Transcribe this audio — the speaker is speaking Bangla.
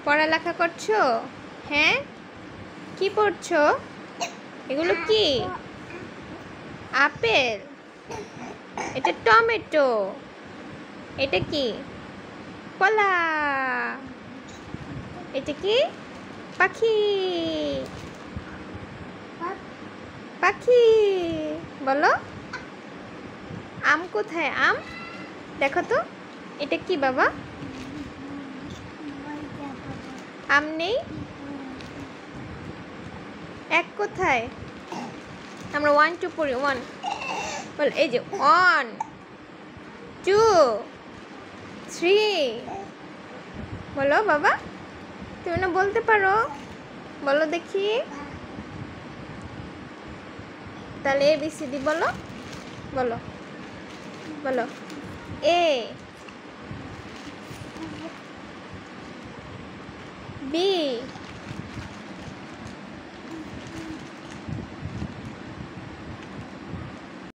পড়ালেখা করছো? হ্যাঁ, কি পড়ছো? এগুলো কি? আপেল? এটা টমেটো। এটা কি? কলা। এটা কি? পাখি। পাখি বলো। আম কোথায়? আম দেখো তো। এটা কি বাবা? আম নেই? এক কোথায়? আমরা 1 2 পড়ি। 1 বল। এই যে 1 2 3 বলো বাবা। তুমি না বলতে পারো? বলো দেখি। তাহলে ABCD বলো। বলো বলো। A B